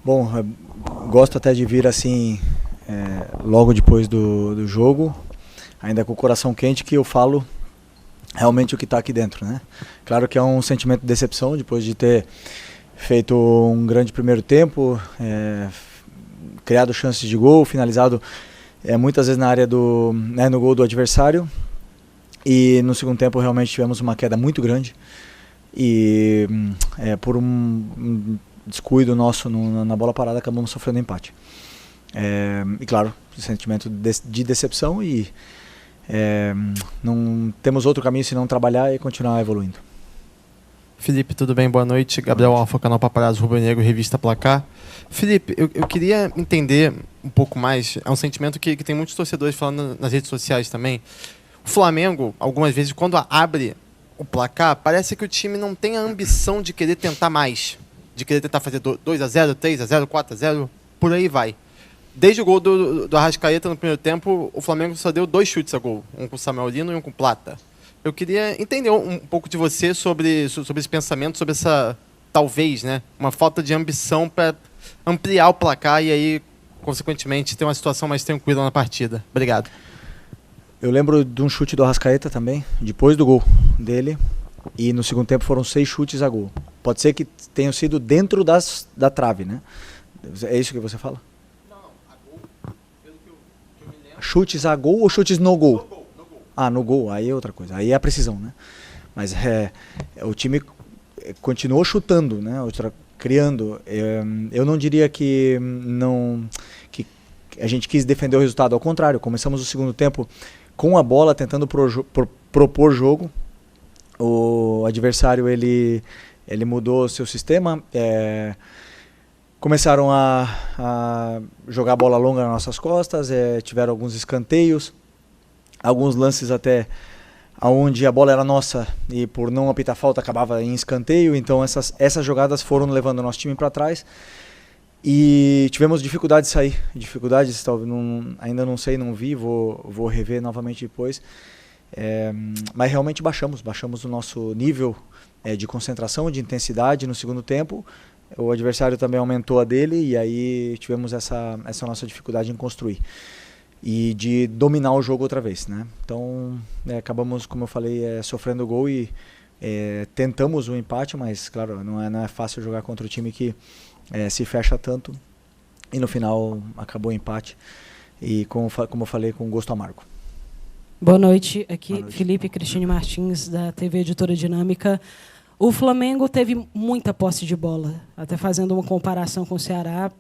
Bom, gosto até de vir assim, logo depois do jogo, ainda com o coração quente, que eu falo realmente o que está aqui dentro, né? Claro que é um sentimento de decepção depois de ter feito um grande primeiro tempo, criado chances de gol, finalizado muitas vezes na área no gol do adversário, e no segundo tempo realmente tivemos uma queda muito grande e por um descuido nosso na bola parada acabamos sofrendo empate. E claro, sentimento de decepção e não temos outro caminho senão trabalhar e continuar evoluindo. Felipe, tudo bem? Boa noite. Gabriel Alfa, canal Paparazzo Rubro Negro, revista Placar. Felipe, eu queria entender um pouco mais, é um sentimento que tem muitos torcedores falando nas redes sociais também. O Flamengo, algumas vezes, quando abre o placar, parece que o time não tem a ambição de querer tentar mais, de querer tentar fazer 2-0, 3-0, 4-0, por aí vai. Desde o gol do Arrascaeta no primeiro tempo, o Flamengo só deu 2 chutes a gol, um com o Samuel Lino e um com o Plata. Eu queria entender um pouco de você sobre esse pensamento, sobre essa, talvez, né, uma falta de ambição para ampliar o placar e aí, consequentemente, ter uma situação mais tranquila na partida. Obrigado. Eu lembro de um chute do Arrascaeta também, depois do gol dele, e no segundo tempo foram 6 chutes a gol. Pode ser que tenham sido dentro da trave, né? É isso que você fala? Não, a gol, pelo que eu me lembro. Chutes a gol ou chutes no gol? No gol. Ah, no gol, aí é outra coisa, aí é a precisão, né? Mas o time continuou chutando, né? Criando. Eu não diria que a gente quis defender o resultado, ao contrário, começamos o segundo tempo com a bola, tentando propor jogo. O adversário ele mudou seu sistema, começaram a jogar bola longa nas nossas costas, tiveram alguns escanteios, alguns lances até onde a bola era nossa e por não apitar falta acabava em escanteio, então essas jogadas foram levando o nosso time para trás e tivemos dificuldade de sair, ainda não sei, não vi, vou rever novamente depois, mas realmente baixamos o nosso nível de concentração, de intensidade no segundo tempo. O adversário também aumentou a dele e aí tivemos essa nossa dificuldade em construir e de dominar o jogo outra vez, né? Então acabamos, como eu falei, sofrendo gol e tentamos o empate, mas claro, não é fácil jogar contra o time que se fecha tanto e no final acabou o empate e como eu falei, com gosto amargo. Boa noite, aqui Boa noite. Felipe Cristine Martins, da TV Editora Dinâmica. O Flamengo teve muita posse de bola, até fazendo uma comparação com o Ceará.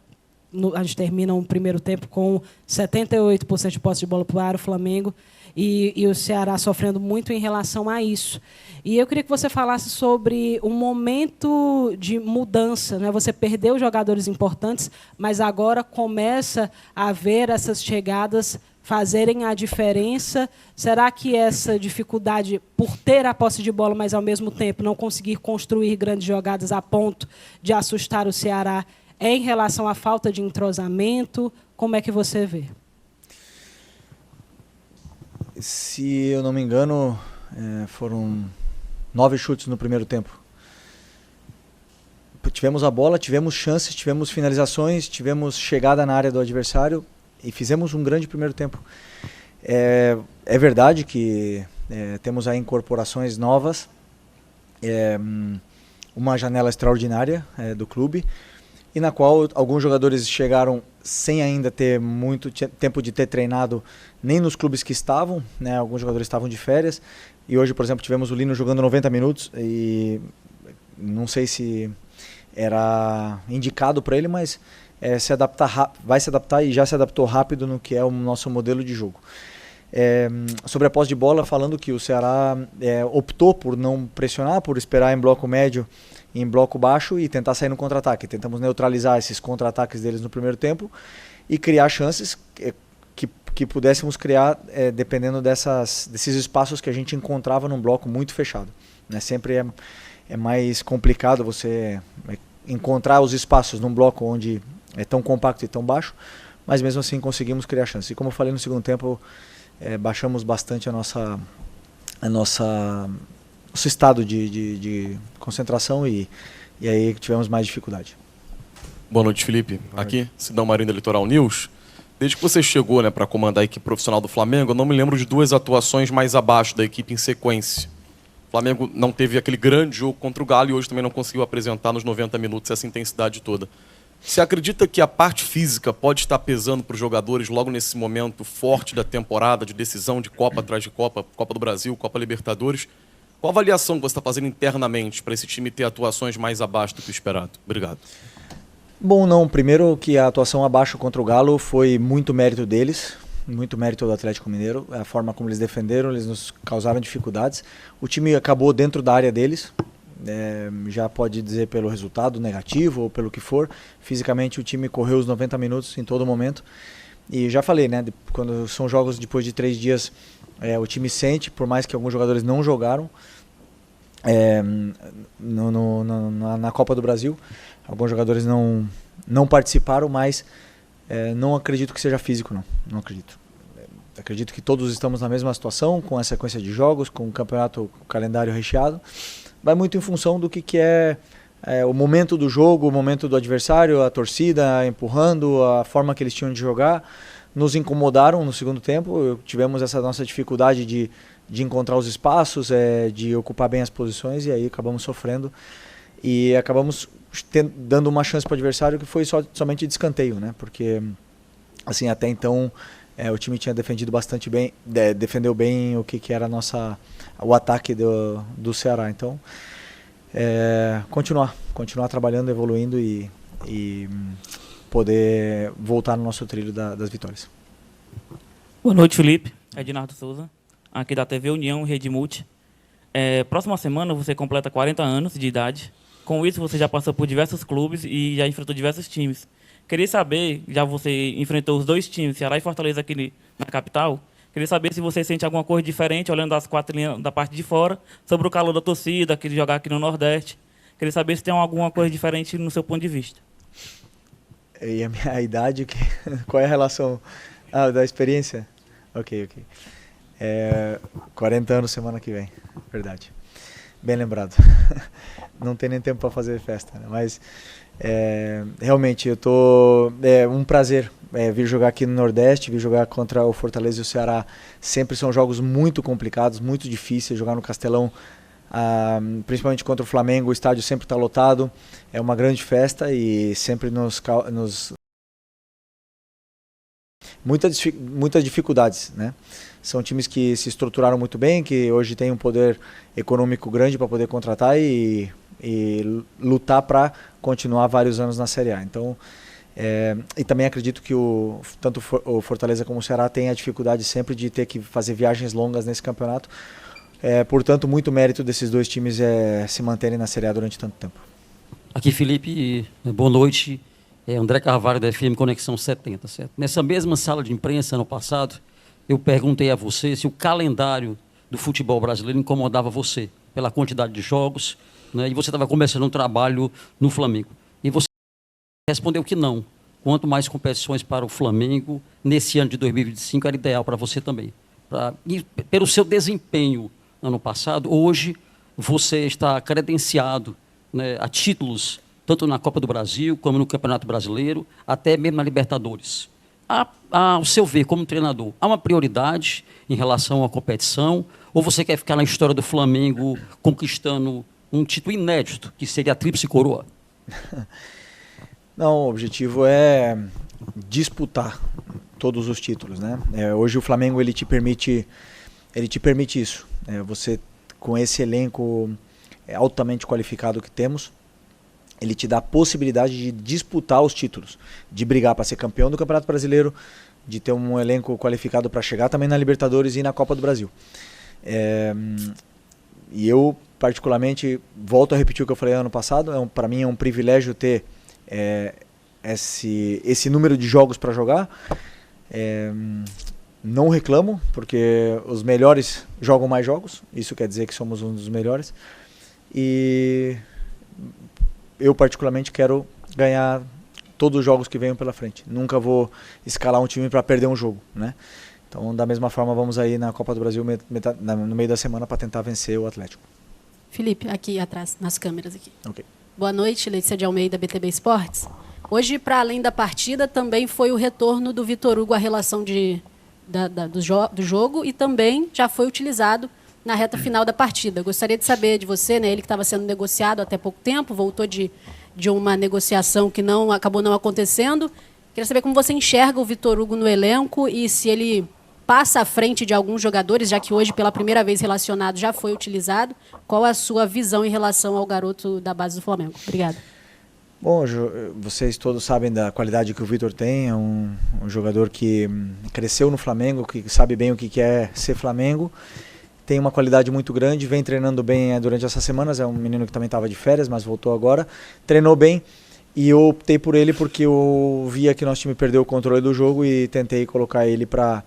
A gente termina um primeiro tempo com 78% de posse de bola para o Flamengo e o Ceará sofrendo muito em relação a isso. E eu queria que você falasse sobre um momento de mudança, né? Você perdeu jogadores importantes, mas agora começa a ver essas chegadas fazerem a diferença. Será que essa dificuldade por ter a posse de bola, mas ao mesmo tempo não conseguir construir grandes jogadas a ponto de assustar o Ceará é em relação à falta de entrosamento? Como é que você vê? Se eu não me engano, foram 9 chutes no primeiro tempo. Tivemos a bola, tivemos chances, tivemos finalizações, tivemos chegada na área do adversário e fizemos um grande primeiro tempo. É verdade que temos aí incorporações novas, uma janela extraordinária do clube, e na qual alguns jogadores chegaram sem ainda ter muito tempo de ter treinado nem nos clubes que estavam, né? Alguns jogadores estavam de férias, e hoje, por exemplo, tivemos o Lino jogando 90 minutos, e não sei se era indicado para ele, mas vai se adaptar e já se adaptou rápido no que é o nosso modelo de jogo. Sobre a posse de bola, falando que o Ceará optou por não pressionar, por esperar em bloco médio, em bloco baixo e tentar sair no contra-ataque. Tentamos neutralizar esses contra-ataques deles no primeiro tempo e criar chances que pudéssemos criar dependendo desses espaços que a gente encontrava num bloco muito fechado, né? Sempre é mais complicado você encontrar os espaços num bloco onde é tão compacto e tão baixo, mas mesmo assim conseguimos criar chances. E como eu falei, no segundo tempo baixamos bastante nosso estado de concentração e aí tivemos mais dificuldade. Boa noite, Felipe. Aqui, Sidão Marinho da Litoral News. Desde que você chegou, né, para comandar a equipe profissional do Flamengo, eu não me lembro de 2 atuações mais abaixo da equipe em sequência. O Flamengo não teve aquele grande jogo contra o Galo e hoje também não conseguiu apresentar nos 90 minutos essa intensidade toda. Você acredita que a parte física pode estar pesando para os jogadores logo nesse momento forte da temporada, de decisão de Copa atrás de Copa, Copa do Brasil, Copa Libertadores? Qual a avaliação que você está fazendo internamente para esse time ter atuações mais abaixo do que o esperado? Obrigado. Bom, não. Primeiro que a atuação abaixo contra o Galo foi muito mérito deles, muito mérito do Atlético Mineiro. A forma como eles defenderam, eles nos causaram dificuldades. O time acabou dentro da área deles, já pode dizer pelo resultado negativo ou pelo que for. Fisicamente o time correu os 90 minutos em todo momento. E já falei, né, quando são jogos depois de 3 dias, o time sente, por mais que alguns jogadores não jogaram na Copa do Brasil. Alguns jogadores não participaram, mas não acredito que seja físico, não acredito. Acredito que todos estamos na mesma situação, com a sequência de jogos, com o campeonato, com o calendário recheado. Vai muito em função do que é o momento do jogo, o momento do adversário, a torcida empurrando, a forma que eles tinham de jogar. Nos incomodaram no segundo tempo, tivemos essa nossa dificuldade de encontrar os espaços, de ocupar bem as posições, e aí acabamos sofrendo. E acabamos dando uma chance para o adversário que foi somente de escanteio, né? Porque assim, até então o time tinha defendido bastante bem, defendeu bem o que era o ataque do Ceará. Então, continuar trabalhando, evoluindo e poder voltar no nosso trilho das vitórias. Boa noite, Felipe. Ednardo Souza, aqui da TV União Rede Multi. Próxima semana você completa 40 anos de idade. Com isso, você já passou por diversos clubes e já enfrentou diversos times. Queria saber, já você enfrentou os 2 times, Ceará e Fortaleza aqui na capital, queria saber se você sente alguma coisa diferente, olhando das 4 linhas da parte de fora, sobre o calor da torcida, que jogar aqui no Nordeste. Queria saber se tem alguma coisa diferente no seu ponto de vista. E a minha idade, qual é a relação da experiência? Ok. 40 anos semana que vem, verdade. Bem lembrado. Não tem nem tempo para fazer festa, né? Mas realmente é um prazer vir jogar aqui no Nordeste, vir jogar contra o Fortaleza e o Ceará. Sempre são jogos muito complicados, muito difíceis. Jogar no Castelão, principalmente contra o Flamengo, o estádio sempre está lotado. É uma grande festa e sempre muitas dificuldades, né? São times que se estruturaram muito bem, que hoje têm um poder econômico grande para poder contratar e lutar para continuar vários anos na Série A. Então, e também acredito que tanto o Fortaleza como o Ceará têm a dificuldade sempre de ter que fazer viagens longas nesse campeonato. Portanto, muito mérito desses 2 times se manterem na Série A durante tanto tempo. Aqui, Felipe, boa noite. André Carvalho, da FM Conexão 70, certo? Nessa mesma sala de imprensa, ano passado, eu perguntei a você se o calendário do futebol brasileiro incomodava você, pela quantidade de jogos, né? E você estava começando um trabalho no Flamengo. E você respondeu que não. Quanto mais competições para o Flamengo, nesse ano de 2025, era ideal para você também. E pelo seu desempenho no ano passado, hoje você está credenciado, né, a títulos, tanto na Copa do Brasil, como no Campeonato Brasileiro, até mesmo na Libertadores. Ao seu ver, como treinador, há uma prioridade em relação à competição, ou você quer ficar na história do Flamengo conquistando um título inédito, que seria a Tríplice Coroa? Não, o objetivo é disputar todos os títulos, né? Hoje o Flamengo ele te permite isso. Você, com esse elenco altamente qualificado que temos, ele te dá a possibilidade de disputar os títulos, de brigar para ser campeão do Campeonato Brasileiro, de ter um elenco qualificado para chegar também na Libertadores e na Copa do Brasil. E eu, particularmente, volto a repetir o que eu falei ano passado, para mim é um privilégio ter esse número de jogos para jogar. Não reclamo, porque os melhores jogam mais jogos, isso quer dizer que somos um dos melhores. E eu particularmente quero ganhar todos os jogos que venham pela frente. Nunca vou escalar um time para perder um jogo, né? Então, da mesma forma, vamos aí na Copa do Brasil no meio da semana para tentar vencer o Atlético. Felipe, aqui atrás, nas câmeras aqui. Okay. Boa noite, Letícia de Almeida, BTB Esportes. Hoje, para além da partida, também foi o retorno do Vitor Hugo à relação do jogo e também já foi utilizado na reta final da partida. Gostaria de saber de você, né, ele que estava sendo negociado até pouco tempo, voltou de uma negociação que acabou não acontecendo. Queria saber como você enxerga o Vitor Hugo no elenco e se ele passa à frente de alguns jogadores, já que hoje, pela primeira vez relacionado, já foi utilizado. Qual é a sua visão em relação ao garoto da base do Flamengo? Obrigada. Bom, vocês todos sabem da qualidade que o Vitor tem, é um jogador que cresceu no Flamengo, que sabe bem o que é ser Flamengo, tem uma qualidade muito grande, vem treinando bem durante essas semanas, é um menino que também estava de férias, mas voltou agora, treinou bem e eu optei por ele porque eu via que nosso time perdeu o controle do jogo e tentei colocar ele para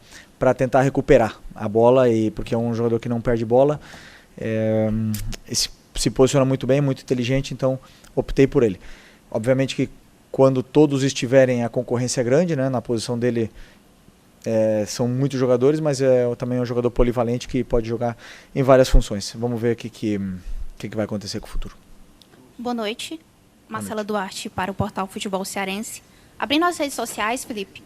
tentar recuperar a bola, porque é um jogador que não perde bola, se posiciona muito bem, muito inteligente, então optei por ele. Obviamente que quando todos estiverem, a concorrência é grande, né? Na posição dele são muitos jogadores, mas também é um jogador polivalente que pode jogar em várias funções. Vamos ver o que vai acontecer com o futuro. Boa noite. Marcela Duarte para o portal Futebol Cearense. Abrindo as redes sociais, Felipe,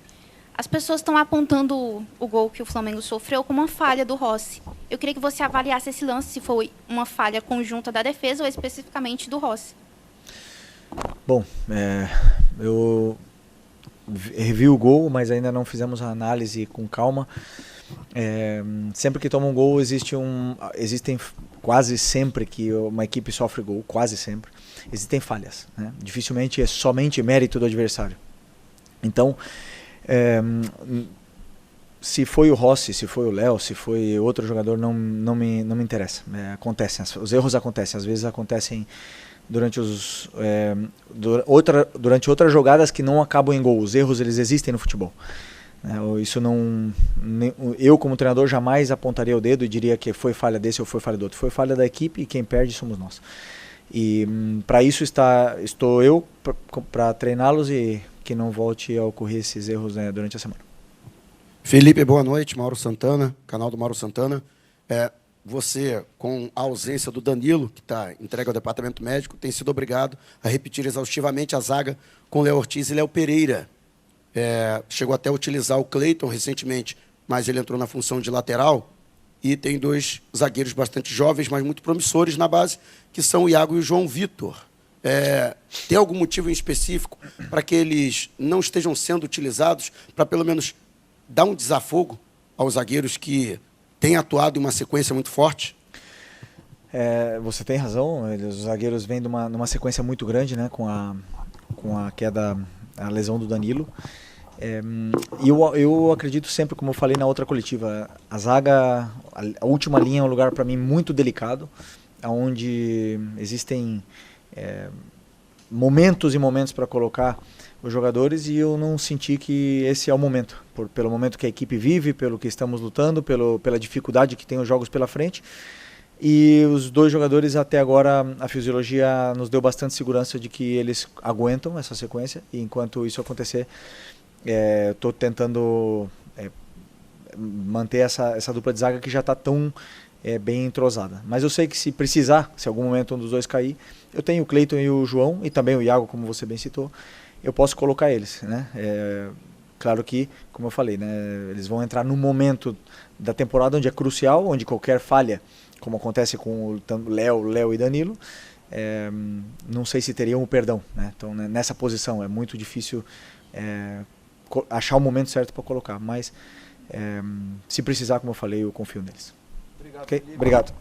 as pessoas estão apontando o gol que o Flamengo sofreu como uma falha do Rossi. Eu queria que você avaliasse esse lance, se foi uma falha conjunta da defesa ou especificamente do Rossi. Bom, eu revi o gol, mas ainda não fizemos a análise com calma. Sempre que toma um gol, existem quase sempre que uma equipe sofre gol, quase sempre, existem falhas, né? Dificilmente é somente mérito do adversário. Então, se foi o Rossi, se foi o Léo, se foi outro jogador, não me interessa. Acontecem, os erros acontecem, às vezes acontecem durante outras jogadas que não acabam em gol. Os erros, eles existem no futebol. Isso eu como treinador jamais apontaria o dedo e diria que foi falha desse ou foi falha do outro. Foi falha da equipe e quem perde somos nós. E para isso estou eu para treiná-los e que não volte a ocorrer esses erros, né, durante a semana. Felipe, boa noite. Mauro Santana, canal do Mauro Santana. Você, com a ausência do Danilo, que está entregue ao departamento médico, tem sido obrigado a repetir exaustivamente a zaga com Léo Ortiz e Léo Pereira. Chegou até a utilizar o Cleiton recentemente, mas ele entrou na função de lateral. E tem dois zagueiros bastante jovens, mas muito promissores na base, que são o Iago e o João Vitor. Tem algum motivo em específico para que eles não estejam sendo utilizados, para pelo menos dar um desafogo aos zagueiros que têm atuado em uma sequência muito forte? Você tem razão, os zagueiros vêm numa sequência muito grande, né, com a queda, a lesão do Danilo. E eu acredito sempre, como eu falei na outra coletiva, a zaga, a última linha é um lugar para mim muito delicado, onde existem momentos e momentos para colocar os jogadores, e eu não senti que esse é o momento, pelo momento que a equipe vive, pelo que estamos lutando, pela dificuldade que tem os jogos pela frente. E os dois jogadores, até agora, a fisiologia nos deu bastante segurança de que eles aguentam essa sequência, e enquanto isso acontecer, estou tentando manter essa dupla de zaga que já está tão bem entrosada. Mas eu sei que se precisar, se algum momento um dos dois cair, eu tenho o Cleiton e o João, e também o Iago, como você bem citou, eu posso colocar eles, né? Claro que, como eu falei, né, eles vão entrar num momento da temporada onde é crucial, onde qualquer falha, como acontece com o Léo e Danilo, não sei se teriam o perdão, né? Então, nessa posição é muito difícil achar o momento certo para colocar, mas se precisar, como eu falei, eu confio neles. Obrigado. Okay? Obrigado.